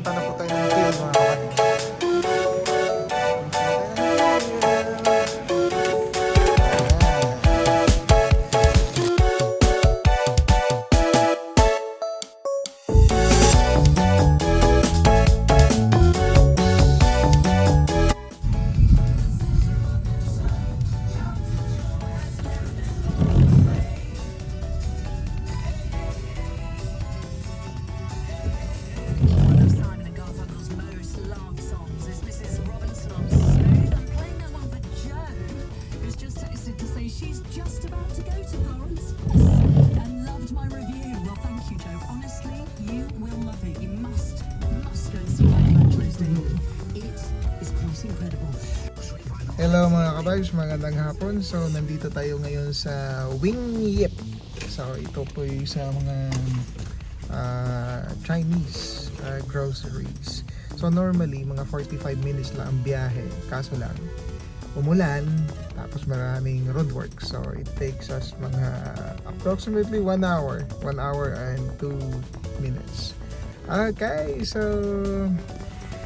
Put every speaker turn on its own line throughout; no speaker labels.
punta na po tayo ng field mga kapatid.
She's just about to go to Florence and loved my review. Well, thank you, Joe. Honestly, you will love it. You must go and see my Tuesday. It is quite incredible.
Hello mga kabibes, magandang hapon. So nandito tayo ngayon sa Wing Yip. So ito po yung sa mga Chinese groceries. So normally mga 45 minutes lang ang biyahe. Kaso lang umulan, tapos maraming roadwork. So it takes us mga approximately 1 hour. 1 hour and 2 minutes. Okay, so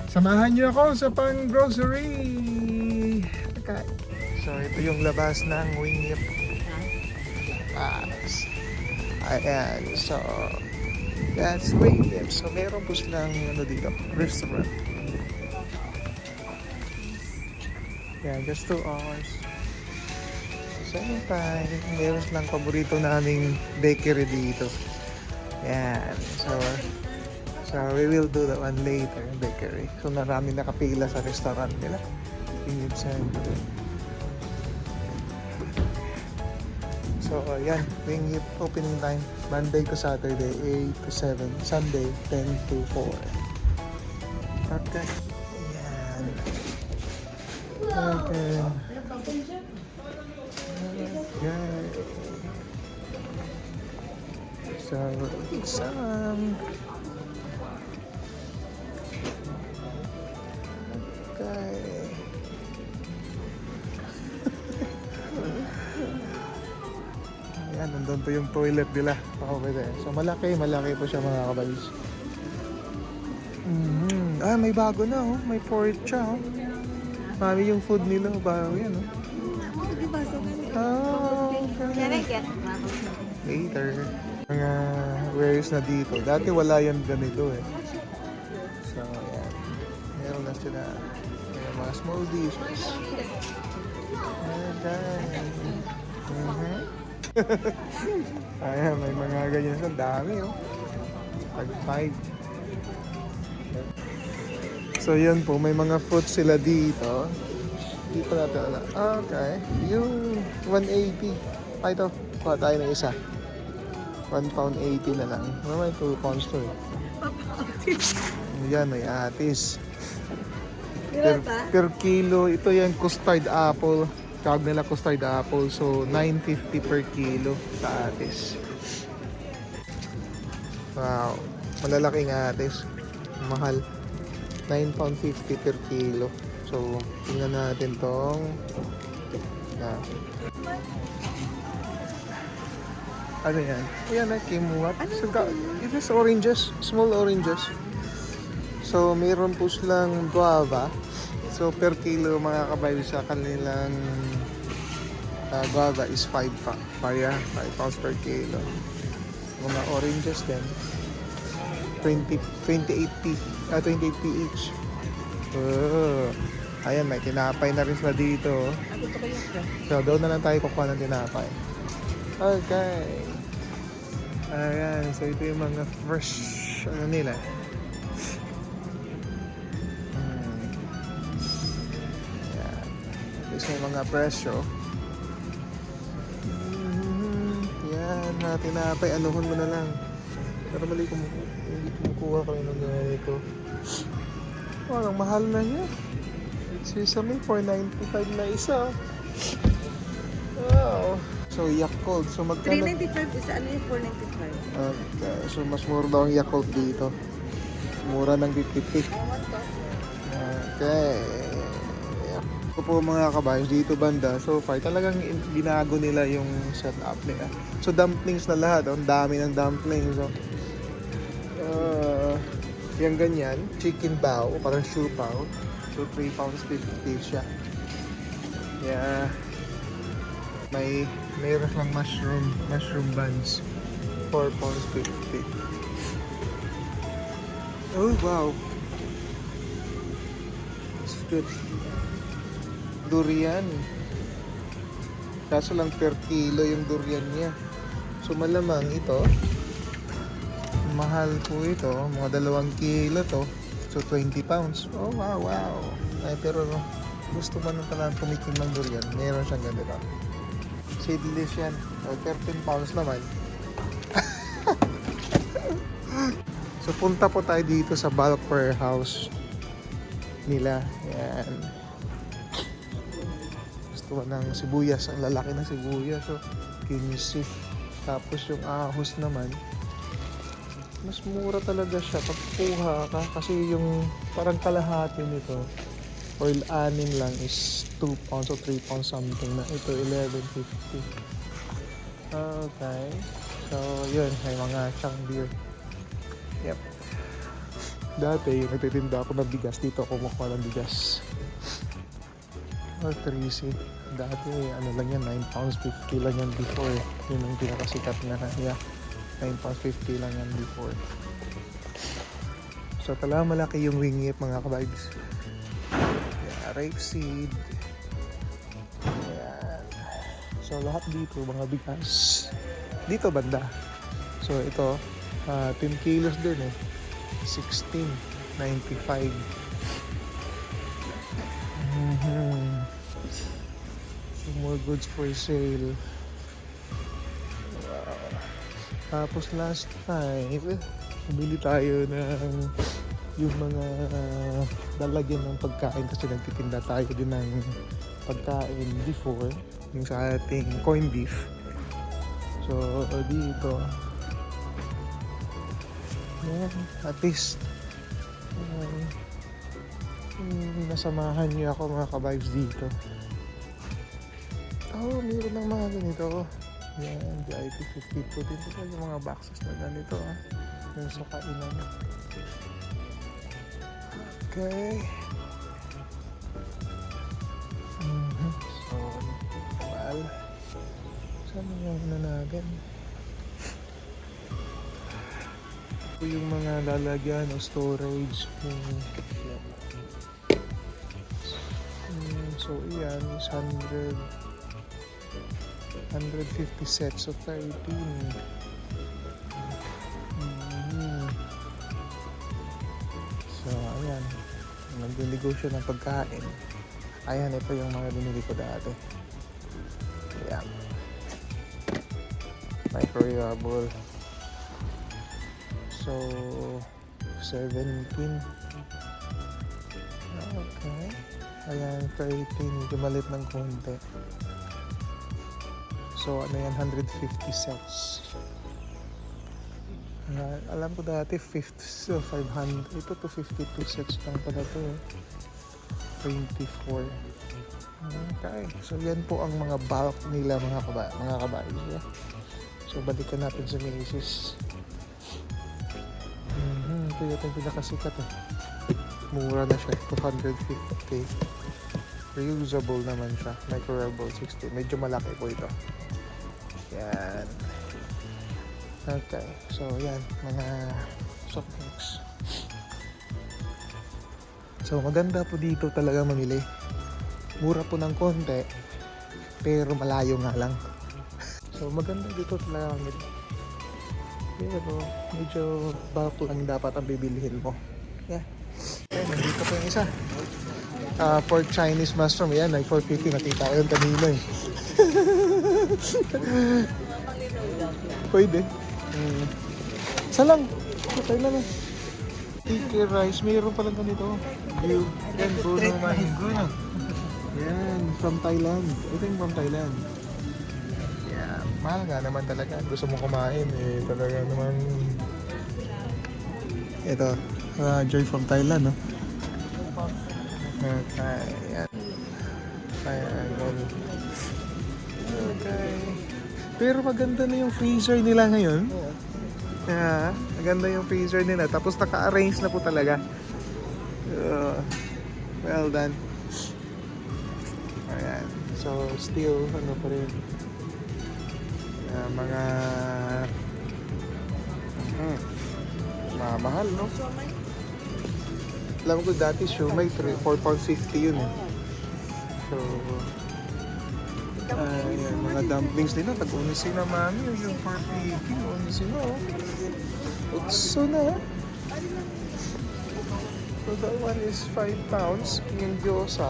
samahan nyo ako sa pang grocery. Okay. So ito yung labas ng Wing Yip. Ayan, so that's Wing Yip. So meron po silang dito, restaurant. Yeah, just 2 hours. Same time, meron silang paborito naming bakery dito. Yan. So we will do that one later, bakery. So marami nakapila sa restaurant nila. So yan, Wing Yip opening time Monday to Saturday 8 to 7, Sunday 10 to 4. Okay. Yan. Okay. Okay. So, exam. Okay. Ayan, nandun po yung toilet nila. So, malaki po siya mga kabalis. May bago na oh. May pork siya oh. Mami yung food nila, bago yan, oh. Okay. Later. Mga wares na dito. Dati wala yan ganito, eh. So, ayan. Meron na sila. Meron mga small dishes. Ayan, may mga ganyan sa dami, oh. Pag 5. So yun po, may mga fruits sila dito. Dito natin na. Okay. Yung 180. Ito, kuha tayo ng isa. 1 pound 80 na lang. May 2 pounds to eh. Yan, may atis. Per kilo, ito yung custard apple. Tawag nila custard apple. So 9.50 per kilo sa atis. Wow. Malalaking atis. Mahal. 9.50 per kilo. So, tingnan natin tong ano yan? Ayan na, kimuat. So, it is oranges, small oranges. So, mayroon po silang guava. So, per kilo mga kabayo sa kanilang guava is 5 pounds per kilo. Mga oranges din. 28p each. Ayan, may tinapay na rin sila dito. So, doon na lang tayo kukuha ng tinapay. Okay. Ayan, so ito yung mga fresh, ano nila. Ayan. Ito yung mga presyo. Yan, tinapay, anuhon mo na lang. Pero mali kumukuha kayo ng ganito. Ang mahal na niya. Sesame, 4.95 na isa. Wow. So, Yakult. So, magkano?
395 isa, ano yung 495?
Okay. So, mas mura daw ang Yakult dito. Mura ng 50. Okay. Ito po mga kabayos, dito banda. So far, talagang binago nila yung setup nila. So, dumplings na lahat. Ang dami ng dumplings. So, Yung ganyan, chicken bao, parang shu bao. So, 3 pounds 50 siya. Yeah. Mayroon lang mushroom buns. 4 pounds 50. Oh, wow. It's good. Durian. Kaso lang per kilo yung durian niya. So, malamang ito. Mahal po ito. Mga 2 kilo to. So, 20 pounds. Oh, wow, wow. Ay, pero gusto mo nang pala tumikim ng durian. Meron siyang ganito. Seedless yan. So, 13 pounds naman. So, punta po tayo dito sa bulk warehouse nila. Yan. Gusto ko ng sibuyas. Ang lalaki ng sibuyas. So, kinisi. Tapos yung ahos naman, mas mura talaga siya pag kuha ka. Kasi yung parang kalahati nito, or 6 lang is 2 pounds or 3 pounds something na. Ito, 11.50. Okay. So, yun. May mga chang beer. Yep. Dati, nagtitinda ako ng bigas. Dito ako kumukuha ng bigas. Or 3C. Dati, ano lang yan, 9 pounds 50 lang yan before. Yun ang pinakasikat na. Yeah. 9 pounds 50 lang yan before. So, talaga malaki yung wingip mga kabibes. Yeah, rapeseed. Ayan. So, lahat dito, mga bigas. Dito banda. So, ito, 10 kilos din eh. 16.95. So, more goods for sale. Wow. Tapos last time, bumili tayo ng yung mga lalagyan ng pagkain kasi nagtitinda tayo din ng pagkain before yung sa ating corned beef. So dito yan, at least nasamahan niyo ako mga ka-vibes dito. Oh, meron ng mga ganito. Yan, VIP 52 din ito yung mga boxes na ganito yung sa kainan. Okay. So, well, saan yung natin? Ito yung mga lalagyan o storage. So, yan is 150 sets of 13. So, ayan. Nagdinegosyo ng pagkain. Ayan, ito yung mga binili ko dati. Ayan. Microwavable. So, 17. Okay. Ayan, 13. Medyo malit ng konti. So, ano yan? 150 sets. Alam ko dati 500. Ito to 52 sets lang pala to. 24. Okay. So, yan po ang mga bulk nila mga kabayo. Yeah. So, balikan natin sa Macy's. Ito yung pinakasikat eh. Mura na siya. 250. Reusable naman siya. Microwavable 60. Medyo malaki po ito. Yan. Okay. So, yan. Mga soft drinks. So, maganda po dito talaga mamili. Mura po ng konti. Pero malayo nga lang. So, maganda dito talaga mamili. Pero, medyo bulk lang dapat ang bibilihin mo. Yeah. Okay, nandito po yung isa. Pork Chinese mushroom. Yan, like 450. Nakita ko yung kanina eh. Pwede. Isa lang. Okay lang eh. Sticky rice. Mayroon palang ganito. Yan, Bruno Mango. Yan, from Thailand. Ito yung from Thailand. Yeah, mahal nga naman talaga. Gusto mo kumain eh. Talaga naman. Ito, Joy from Thailand, no? Okay, yan. Ayan. Okay. Pero maganda na yung freezer nila ngayon. Maganda yung freezer nila. Tapos naka-arrange na po talaga. Well done. Ayan. So, still, ano pa rin. Mga... mahal, no? Alam ko dati siomay, 4.50 yun eh. So, ayan, mga dumplings nila, tag-unisin na mami, yung 450, unisin na, oh. Utso na. So that one is 5 pounds, yung gyoza.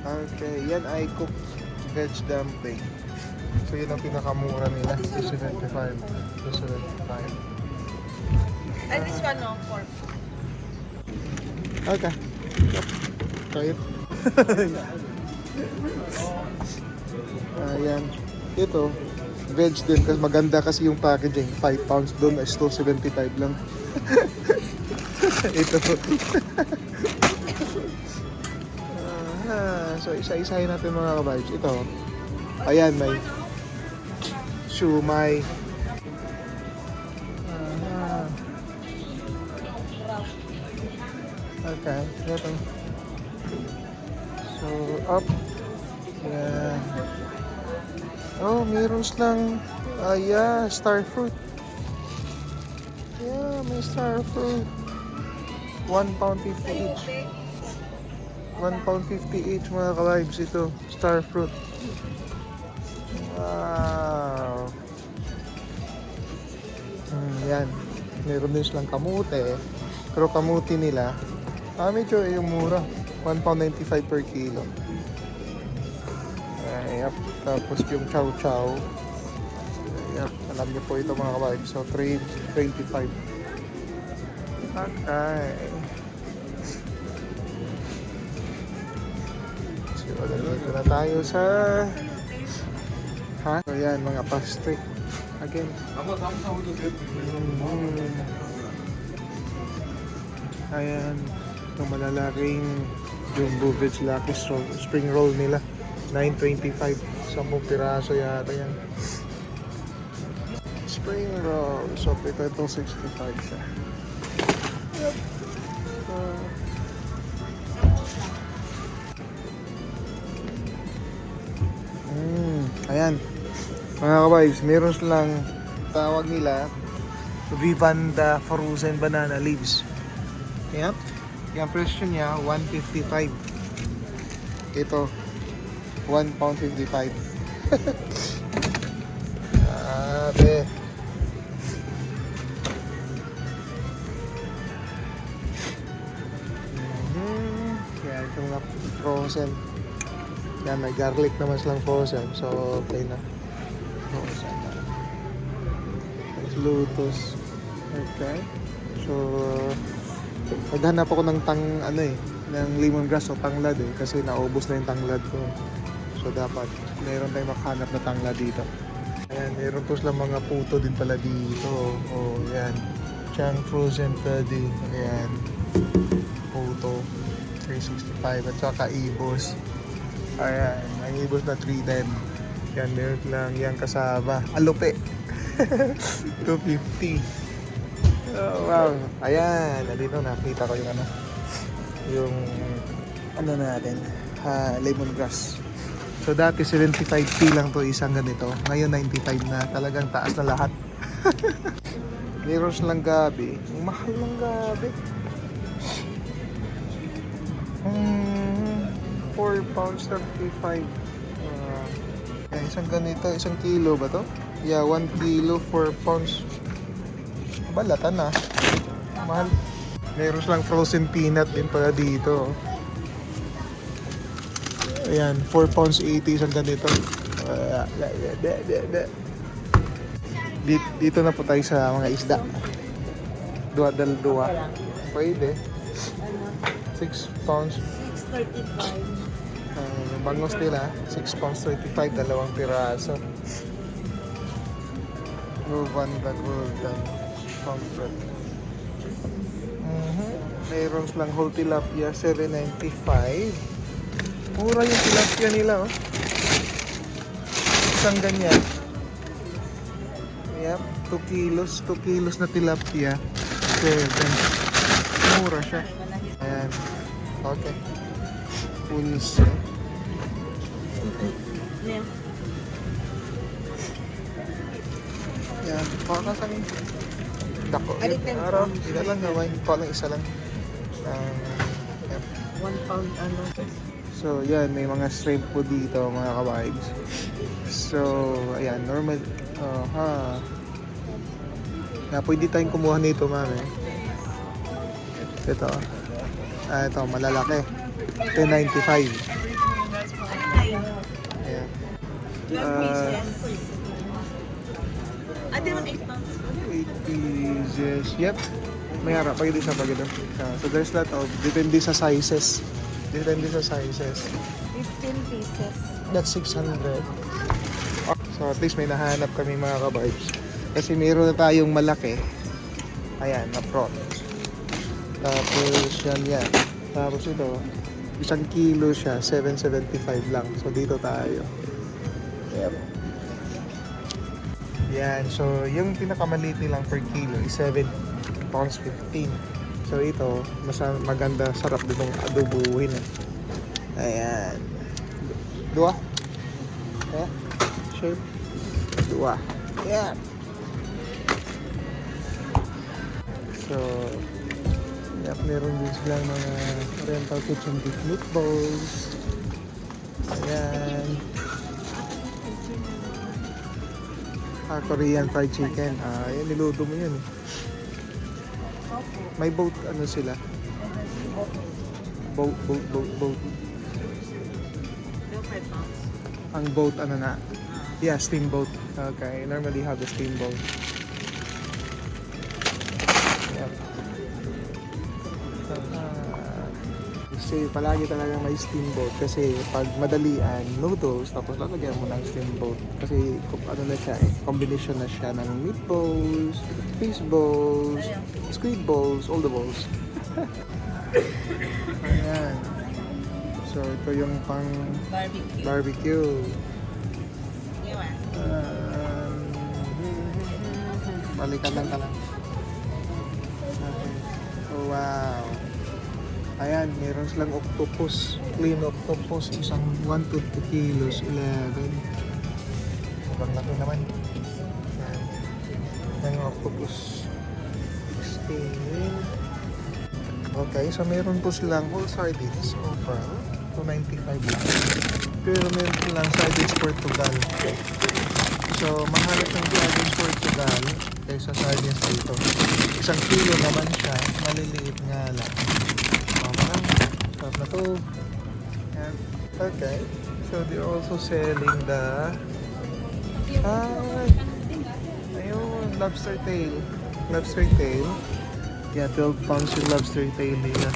Okay, yan ay cooked veg dumpling. So yun ang pinakamura nila, 275. 275.
And this one, no, pork.
Okay. Try it. Ayan. Ito, veg din kasi maganda kasi yung packaging. 5 pounds doon is 275 lang. Ito. So isa-isahin natin mga kabibes. Ito. Ayan, may siumay. Okay, ito. So, up. Ayan. Oh, meron silang, yeah, star fruit. Yeah, may star fruit. 1 pound 50 each. 1 pound 50 each mga ka-vibes ito. Star fruit. Wow. Yan. Meron din silang kamute. Pero kamuti nila, medyo yung mura. 1 pound 95 per kilo. Yep. Tapos yung chow chow. Yep. Alam niyo po ito mga ka-vibes. So, 3.25. Okay. So, dito na tayo sa... So, yan, mga pastry. Again. Ayan. Itong malalaking jumbo veg lucky spring roll nila. 9.25. 10 piraso yata yan. Spring roll. So, itong 65 siya. Yep. Ayan. Mga kabibes, meron silang tawag nila Vivanda frozen banana leaves. Yep. Yung presyo niya, 155. Ito, 1 pound 55. Abe. Kaya ito mga frozen. Yan, may garlic naman silang frozen. So, okay na. Frozen na. There's lotus. Okay. So, naghanap ako ng ng lemongrass o tanglad eh. Kasi naubos na yung tanglad ko. So, dapat meron tayong makahanap na tanglad dito. Ayan, meron po silang mga puto din pala dito. Oh, yan. Chang frozen toddy. Ayan. Puto. 365 at saka ibos. Ayan, ang ibos na 310. Yan, meron lang yan kasama. Alupe. 250. Oh, wow. Ayan, nandito nakita ko yung natin, lemongrass. So dati 75p lang to isang ganito. Ngayon 95 na. Talagang taas na lahat. Meron silang gabi. Ang mahal ng gabi. 4 pounds 35. Isang ganito, isang kilo ba to? Yeah, 1 kilo, 4 pounds. Balatan na. Mahal. Meron silang frozen peanut din pala dito. Ayan, 4 pounds 80 isang ganito. Dito na po tayo sa mga isda. Dua. Pwede. 6 pounds.
6.35.
Yung bangos nila, 6 pounds 35, dalawang piraso. Golden pomfret. Mayroon silang whole tilapia, 7.95. Mura yung tilapia nila, oh. isang ganyan. Yep, 2 kilos. 2 kilos na tilapia. 7. Mura siya. Ayan. Okay. Full set.
Yeah.
Yan. Baka kami. Dako.
Alit lang.
Araw. Hindi lang gawin. Baka lang isa lang. Yep.
1 pound ano.
So, yan. May mga shrimp po dito, mga ka-vibes. So, ayan. Normal. Pwede tayong kumuha nito, mami. Ito. Ito, malalaki. 10.95. Ayan.
12 pieces. Ate, 8 pounds.
8 pieces. Yep. May harap. Pwede siya pag ito. So, there's lot of, depende sa sizes. Depende sa sizes.
15 pieces.
That's 600. So, at least may nahanap kami mga ka-vibes. Kasi meron na tayong malaki. Ayan, na prawn. Tapos, yan. Tapos ito, 1 kilo siya, 7.75 lang. So, dito tayo. Yep. Yan. So, yung pinakamaliit nilang per kilo is 7 pounds 15. So, ito, mas maganda, sarap ditong adobuhin. Ayan. Dua. Yeah. Sure. Dua. Yeah. So, yep, meron din silang mga rental kitchen beef meatballs. Ayan. Korean fried chicken. Ayan, niluto mo yun. May boat, ano sila? Boat.
5 pounds.
Ang boat, ano na? Yeah, steamboat. Okay, normally have the steamboat. Yep. Kasi palagi talaga may steamboat kasi pag madalian, noodles, tapos lalagyan mo ng steamboat kasi ano na siya combination na siya ng meatballs, fish balls, squid balls, all the balls. Ayan. So ito yung pang
Barbecue.
barbecue.
Yawan.
Balikan lang ka lang. Okay. Oh, wow. Ayan, meron silang octopus. Clean octopus. Isang 1 to 2 kilos. 11. Sobrang laki naman. Ayan. Ayan yung octopus. 16. Okay, so meron po silang whole sardines. Opera. 295 lang. Pero meron silang sardines Portugal. So, mahalap ng sardines Portugal kaysa sardines dito. 1 kilo naman siya. Maliliit nga lang. Sarap na to. Yan. Okay. So they're also selling the ayun, lobster tail. Lobster tail. Yeah, 12 pounds yung lobster tail nila.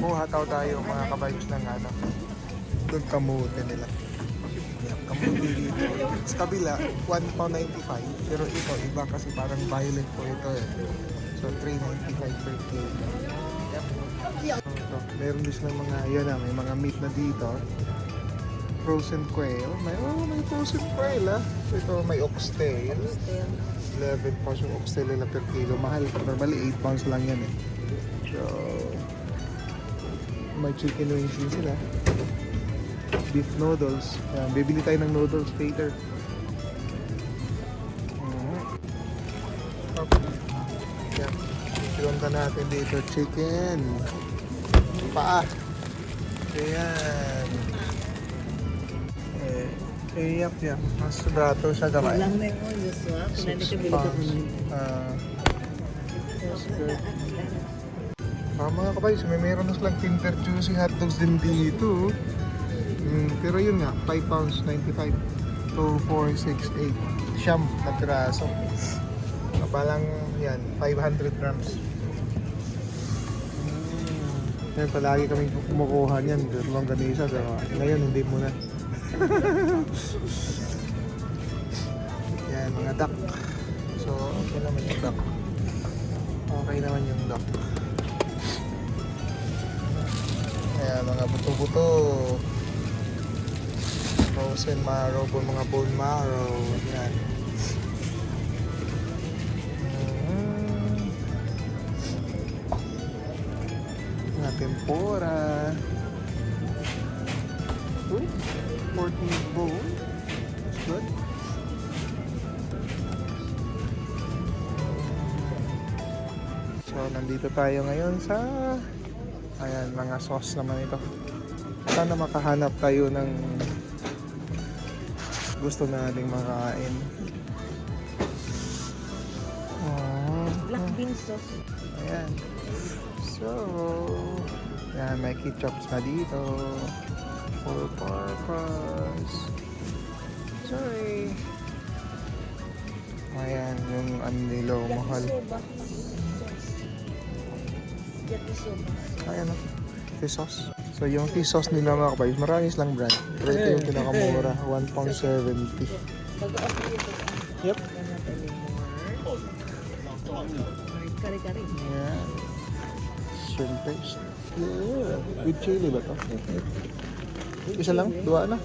Kuha tayo mga ka-vibes ng ano. Doon kamote nila. Yeah, kamote dito. Sa kabila, 1 pound 95. Pero ito, iba kasi parang violet po ito eh. So, 3.95 per kilo. Yep. So, meron din silang mga, yun na, may mga meat na dito. Frozen quail. May frozen quail So, ito may oxtail. 11 pounds yung oxtail nila per kilo. Mahal. Normally, 8 pounds lang yan eh. So, may chicken wings din sila. Beef noodles. Yan, bibili tayo ng noodles later. Yan. Sinunta natin dito chicken. Paa. Ayan. Yap. Mas brato siya gamay.
Lang na yung oils, ha?
6 pounds. That's good. Mga kabays, meron na silang Kinder Juicy hotdogs din dito. Pero yun nga, 5 pounds 95. 2, 4, 6, 8. Siyam na piraso. Palang yan, 500 grams. Yan, palagi kami kumukuha niyan. Longganisa, pero ngayon hindi muna. Yan, mga duck. So, okay naman yung duck. Okay naman yung duck. Ayan, mga buto-buto. frozen marrow po, mga bone marrow. Yan. Mga tempura. Uy, pork meat bone. That's good. So, nandito tayo ngayon sa ayan, mga sauce naman ito. Sana makahanap tayo ng gusto nating makain.
Black bean sauce.
Ayan. So, yan, may ketchups na dito. For purpose. Sorry. Ayan, yung anilo, mahal.
Yakisoba.
Ayan o, fish sauce. So yung fish sauce nila mga kabayos, maraming lang brand. Pero ito yung pinakamura, £1.70. Yep.
Kari-kari.
Ayan. Shrimp paste. Yeah. With chili ba to? Isa lang? Dua na?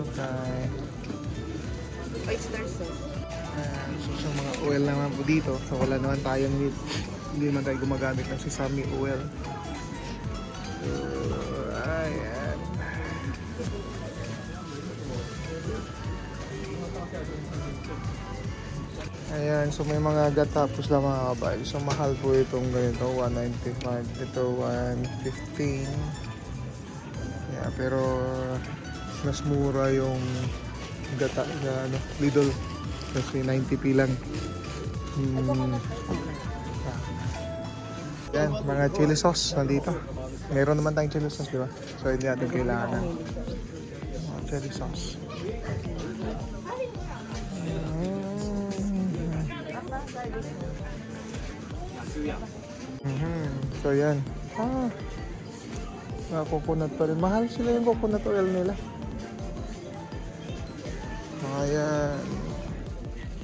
Okay.
Oyster sauce.
So sa mga oil naman po dito, so wala naman tayong meat. Hindi naman tayo gumagamit ng sesame oil. So, ayan. Ayan, so may mga gatapos lang mga kabay. So mahal po itong ganito, 195. Ito 115. Yeah, pero mas mura yung gata sa ano, Lidl. Kasi 90p lang. Yan, mga chili sauce nandito. Meron naman tayong chili sauce, di ba? So hindi natin kailangan mga chili sauce. So yan. Coconut pa rin. Mahal sila yung coconut oil nila. Ayan.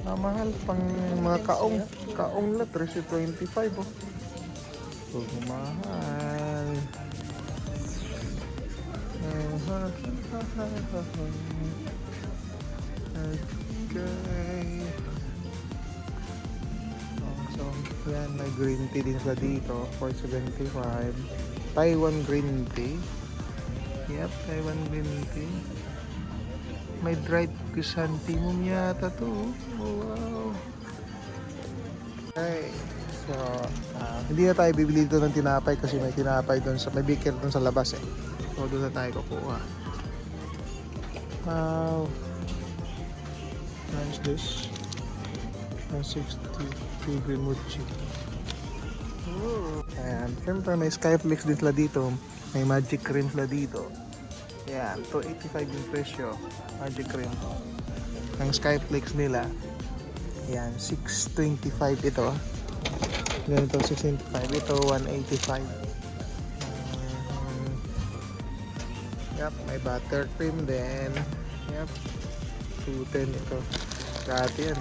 Mahal pang mga kaong. Kaong na, 325 oh. So, mahal. Okay. So, yan. May green tea din sila dito. 475. Taiwan green tea. Yep, Taiwan green tea. May dried chrysanthemum yata to. Oh, wow. Okay. So, hindi na tayo bibili dito ng tinapay kasi may tinapay doon sa, may baker doon sa labas eh. So, doon na tayo kukuha. Wow. Nice this. 160 green mochi. Ayan. Siyempre may Skyflakes din sila dito. May magic cream sila dito. Ayan. 285 yung presyo. Magic cream. Ang Skyflakes nila. Ayan. 625 ito. Ganito 625. Ito 185. Yep. May buttercream din. Yep. 210 ito. Dati yan.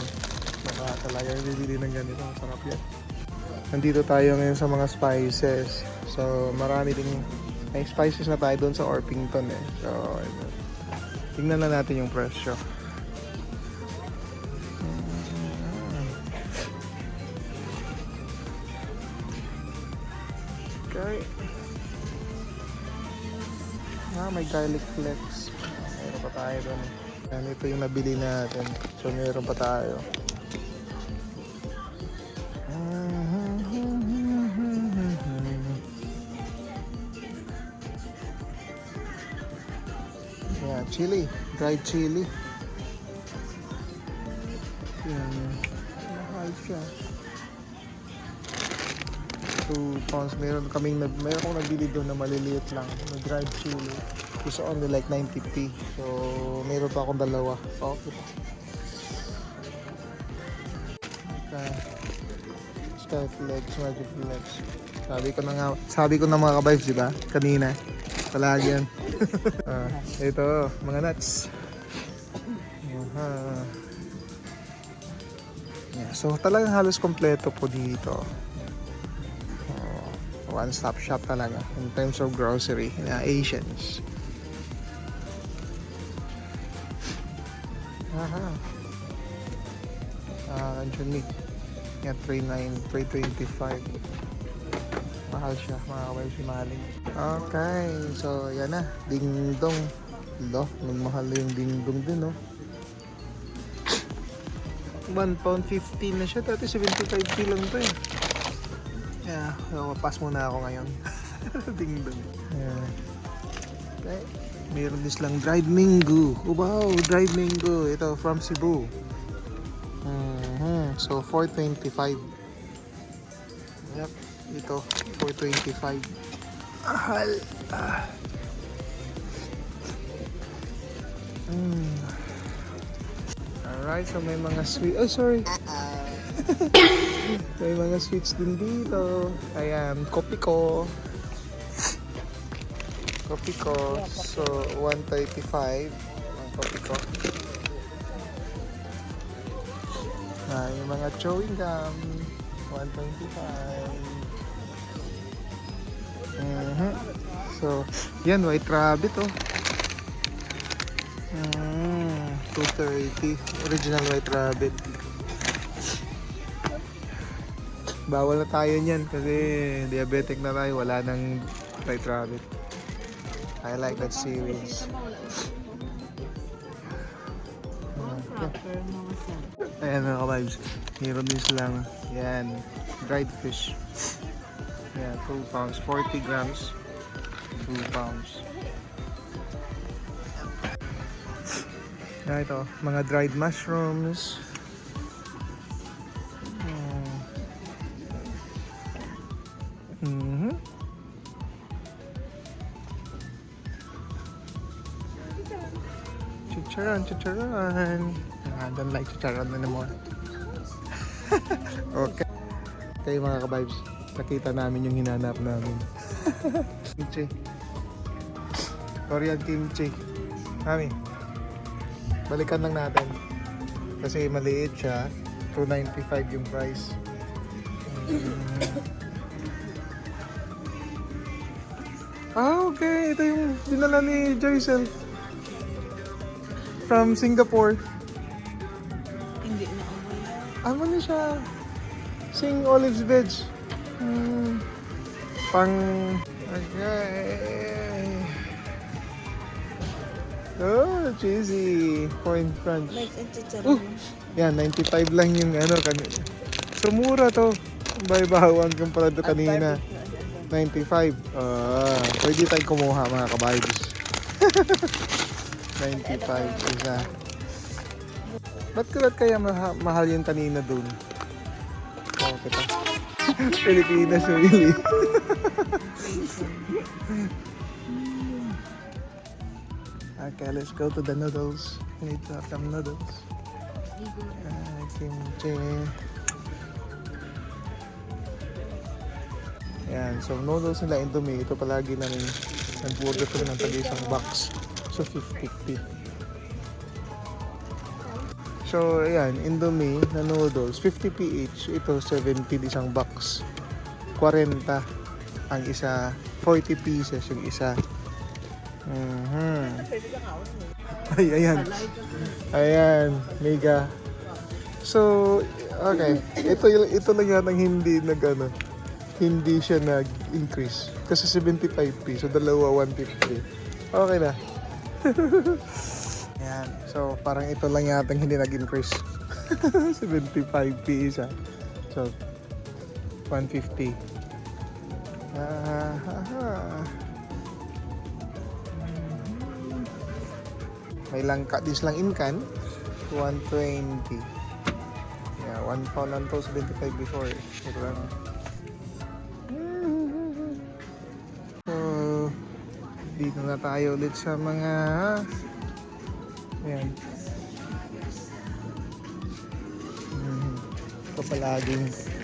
Baka talaga bibili ng ganito. Masarap yan. Nandito tayo ngayon sa mga spices. So, marami ding may spices na tayo doon sa Orpington eh. So, tingnan na natin yung presyo. Okay. May garlic flakes. Mayroon pa tayo doon. Yan, ito yung nabili natin. So, mayroon pa tayo. Yan, chili. Dried chili. Yan. Mahal siya. 2 pounds. Meron akong nabili doon na maliliit lang. Na dried chili. It's only like 90p. So, meron pa akong dalawa. Okay. Okay. Skyflakes, magic flakes. Sabi ko na mga kabibes, di ba? Kanina. Palagi yan. Ito, mga nuts. Yeah, so, talagang halos kompleto po dito. one-stop shop talaga in terms of grocery na Asians. Aha. Luncheon meat. Yan, 325. Mahal siya, mga kabayo, si Maling. Okay, so yan na. Ding-dong. Lo, nagmahal na yung ding-dong din, no? 1 pound 15 na siya. Dati 75p lang to eh. Yeah, so pass muna ako ngayon. Ding-dong. Yeah. Okay. Meron din silang dried mango. Oh, wow, dried mango. Ito from Cebu. So 425. Yep, ito 425. Ahal. Alright, so may mga sweet. Oh, sorry. May mga sweets din dito. Ayan, kopi ko. Kopi ko. So 135 ang kopi ko. Yung mga chewing gum, 125. So, yan, White Rabbit, oh. 230. Original White Rabbit. Bawal na tayo niyan kasi diabetic na tayo. Wala nang White Rabbit. I like that series. Ayan mga ka-vibes, meron din silang yan, dried fish. Yan, 2 pounds, 40 grams, 2 pounds. Yan ito, mga dried mushrooms. Chicharon. I don't like chicharon anymore. Okay. Okay mga ka-vibes, nakita namin yung hinanap namin. Kimchi. Korean kimchi. Mami, balikan lang natin. Kasi maliit siya. 295 yung price. Okay. Ito yung dinala ni Joycel from Singapore.
Hindi na
Ano na siya? Sing olives veg. Pang... Okay. Oh, cheesy. Point crunch.
like ang chicharon.
Yan, 95 lang yung ano kanina. So, mura to. Bay-bawang kang pala to kanina. 95. Pwede tayong kumuha mga kabayos. 95 isa. Ba't kaya mahal yung kanina dun? Oh, kita. Pilipinas really. Okay, let's go to the noodles. We need to have some noodles. Kimchi. Yan, so noodles nila Indomie. Ito palagi namin nag-order ko ng tag-isang box. So 50p. So ayan, Indomie na noodles, 50p each. Ito 70 isang box. 40 ang isa, 40 pieces yung isa. Ayan. Ayan, mega. So, okay. Ito lang yata hindi hindi siya nag-increase. Kasi 75p, so dalawa 150. Okay na. Ayan. So, parang ito lang yata hindi nag-increase. 75p isa. So, 150. May langka dis lang inkan. 120. Yeah, 1 pound lang to, 75 before. Ito lang. So, dito na tayo ulit sa mga ayan.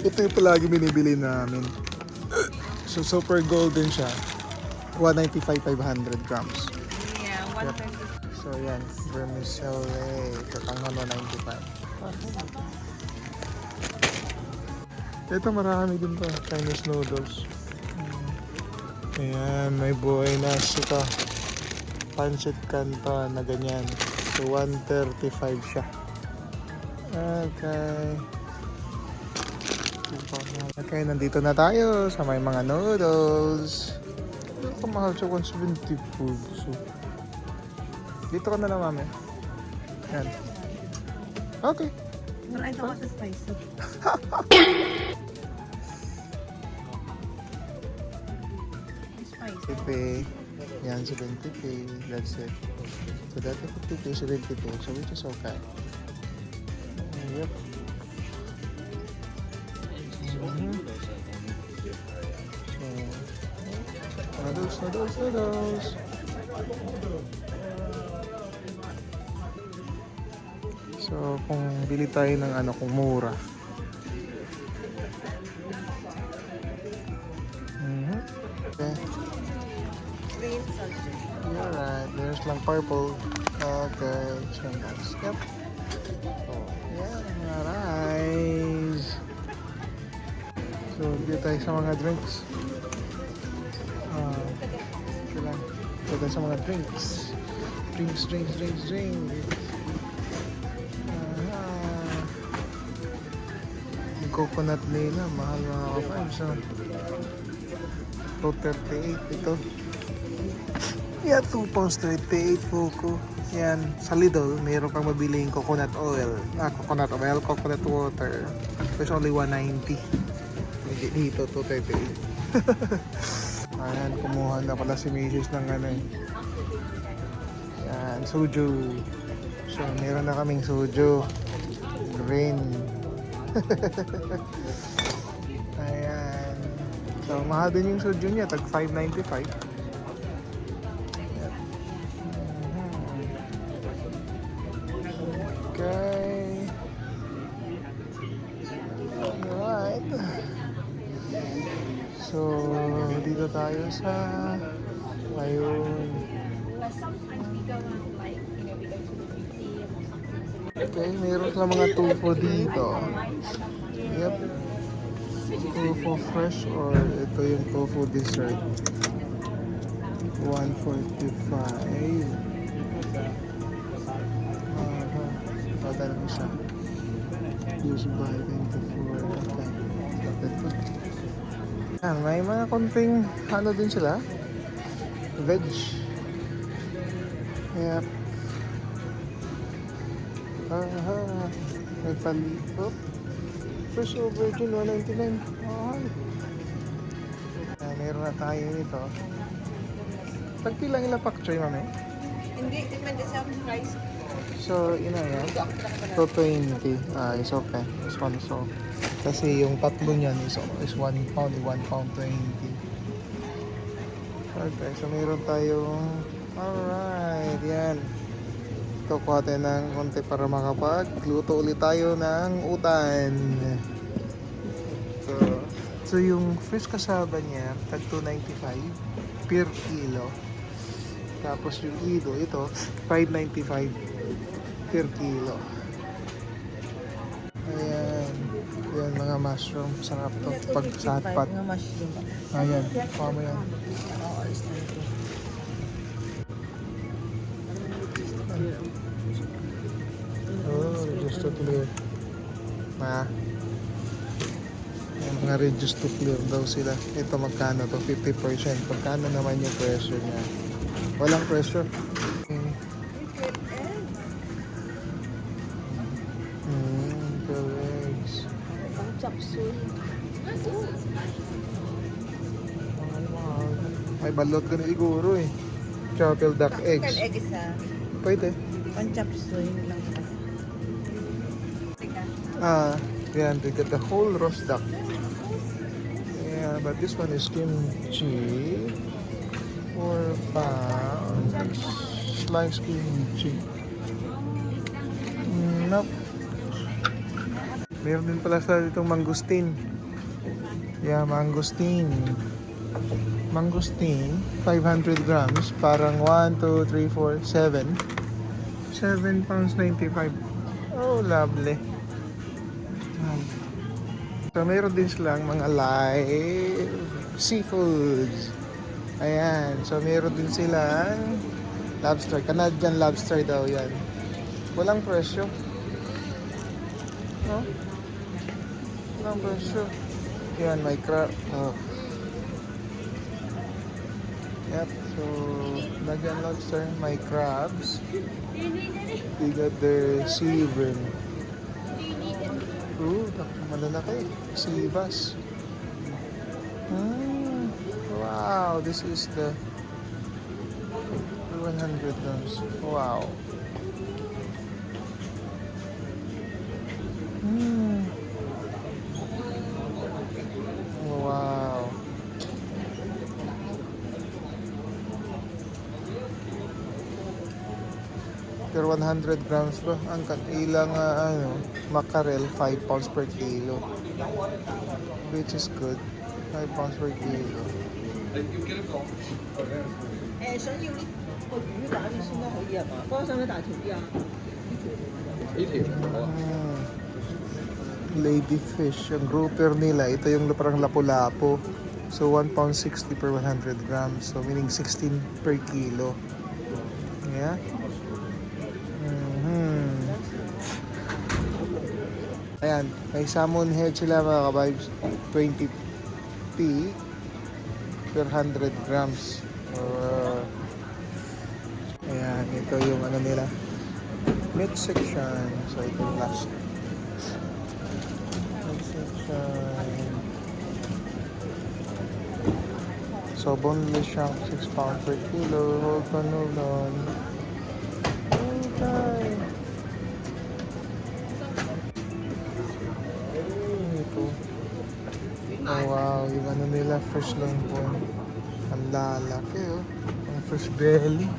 Ito yung palaging binibili namin. So super golden siya. 195 500 grams.
Yeah, 120.
So yan, vermicelli. Katangan 195. Ito marami din to, Chinese noodles. Ayan, may buenas ito. Pancit Canton na ganyan. So, 135 siya. Okay. Okay, nandito na tayo sa may mga noodles. Ito mahal siya, 170 food. So, dito ka na lang, mami. Yan. Okay.
But I don't want the spicy. Spicy.
Pay. Yan, 70 pay. That's it. So, dati 50 pay, 70 pay. So, which is okay. Yep. Noodles. So, kung bili tayo ng kung mura. Okay.
Green salted.
You're right. There's lang purple. Okay. So, nice. Yep. Oh, yeah. Nice. So, bili tayo sa mga drinks. Sila. Bili tayo sa mga drinks. Drinks. Yung coconut nila, mahal mga kapag. So, 238 ito. Yeah, 2 pounds 38 Foco. Yan, sa Lidl, mayroon kang mabiling coconut oil. Coconut water. There's only 190. Dito, 238. Ayan, kumuha na pala si Mrs. ng yan, soju. So, meron na kaming soju. Green. Ayan. So, mahal din yung soju niya. Tag 5.95. Okay. Alright. So, dito tayo sa ngayon. Okay, meron sa mga tofu dito. Yep. Tofu fresh or ito yung tofu dessert. 145. Total mo siya. Use by 24. Okay. Ito. Yan, may mga konting din sila. Veg. Yep. May palipot. Fresh aubergine, 199. Meron na tayo nito. Tagpilang ilang pak choy, mami?
Hindi, depende sa price.
So, yan. 220. It's okay. This one is okay. Kasi yung tatlo niyan is 1 pound, 1 pound 20. Okay, so meron tayong alright, yan. Ito, kuha tayo ng konti para makapagluto ulit tayo ng utan. So yung fresh kasaba niya, tag 295 per kilo. Tapos yung ito, 595 per kilo. Ayan. Yan, mga mushroom. Sarap to. Pag sa hotpot.
Mga mushroom.
Ayan. Kuha mo yan. Oh, reduce to clear. Yung mga reduce to clear daw sila. Ito magkano to? 50%. Magkano naman yung pressure niya? Walang pressure. Eggs.
Pang chop suey.
May balot ka na siguro eh. Chocolate duck eggs.
Egg isa.
Pwede.
Pang chop suey lang.
Yeah, they get the whole roast duck. Yeah, but this one is kimchi. 4 pounds. Sliced kimchi. Nope. Meron din pala sa itong mangustin. Yeah, mangustin. Mangustin, 500 grams. Parang 1, 2, 3, 4, 7. 7 pounds 95. Oh, lovely. So, meron din silang mga live seafoods. Ayan, so meron din silang lobster, Canadian lobster daw yan. Walang presyo. No? Walang presyo. Yan, may crab. Oh. Yep, so Canadian lobster, may crabs. We got the sea bream. Ooh, malalaki. Sea bass. Wow, this is the 100 grams. Wow. Wow. Per 100 grams ba? Ang ilang mackerel, 5 pounds per kilo. Which is good. 5 pounds per kilo.
想要呢個魚蛋你先都可以係嘛？幫我想唔想大條啲啊？Lady
fish. Ang grouper nila, ito yung parang lapu-lapu. So 1 pound 60 per 100 grams. So meaning 16 per kilo. Yeah. Ayan, may salmon head sila mga ka-vibes. 20p per 100 grams. Ayan, ito yung ano nila. Meat section. So ito yung last. Meat section. So boneless shank, 6 pounds per kilo. Hold on, hold on. Okay. Ito. Oh wow, yung ano nila, fresh lombon. Ang lalaki oh. Ang fresh belly.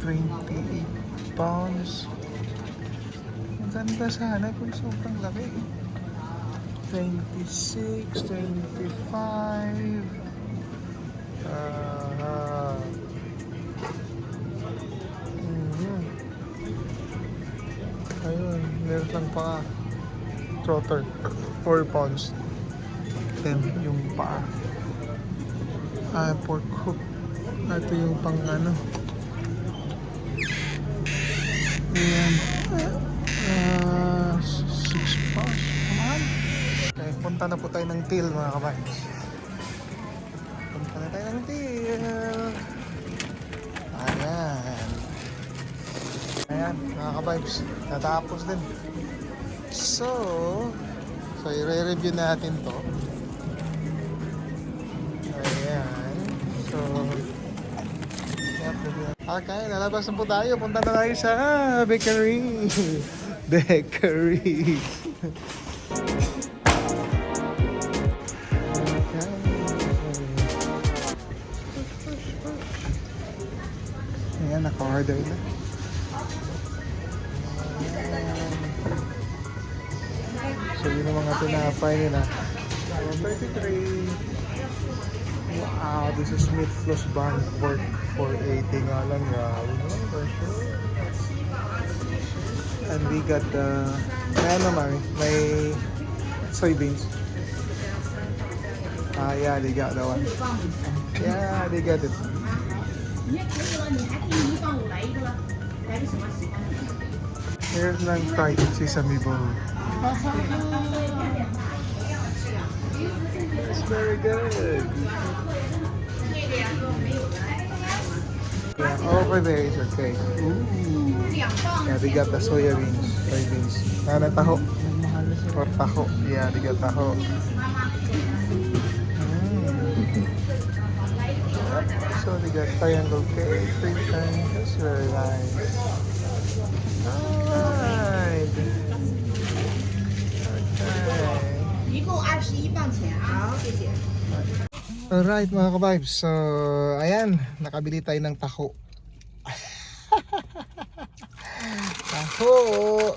28 pounds. Ang ganda sana kung sobrang laki. 26, 25. Ayun, meron lang pa trotter. 4 pounds. Then yung paa. Pork hook. Ito yung pang ano. Ayan. 6 pounds. Naman. Okay, punta na po tayo ng till mga kabays. Punta na tayo ng till. Ayan. Ayan mga kabays. Natapos din. So i-re-review natin to. Ayan. So, okay, lalabas na po tayo. Punta na tayo sa bakery. Bakery. Okay. Ayan, naka-order na. So, yun ang mga tinapay nila. 33. Wow, this is meat plus bun pork for 80 nga lang. Grabe naman, for sure. And we got the, may soybeans. Yeah, they got that one. Yeah, they got it. Here's lang fried sesame bowl. It's very good. Yeah, over there is okay. Ooh. Yeah, they got the soybeans. Taho. Or taho. Yeah, they got taho. So they got triangle cake, 3 times. That's very nice. Alright. Okay. Alright mga ka-vibes. So, ayan. Nakabili tayo ng taho. Taho.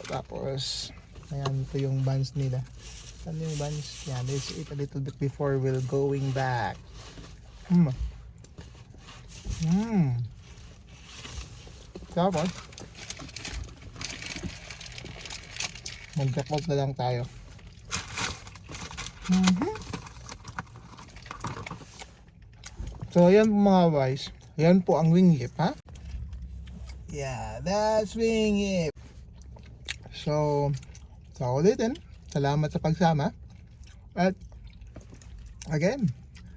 Tapos, ayan. Ito yung buns nila. Ano yung buns? Yan. Let's eat a little bit before we're going back. Tapos, mag-check out na lang tayo. So, ayan po mga boys. Ayan po ang wing hip, ha? Yeah, that's wing hip. So, sa ulitin, salamat sa pagsama. At, again,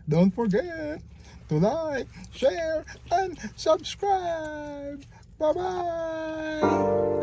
don't forget to like, share, and subscribe. Bye-bye!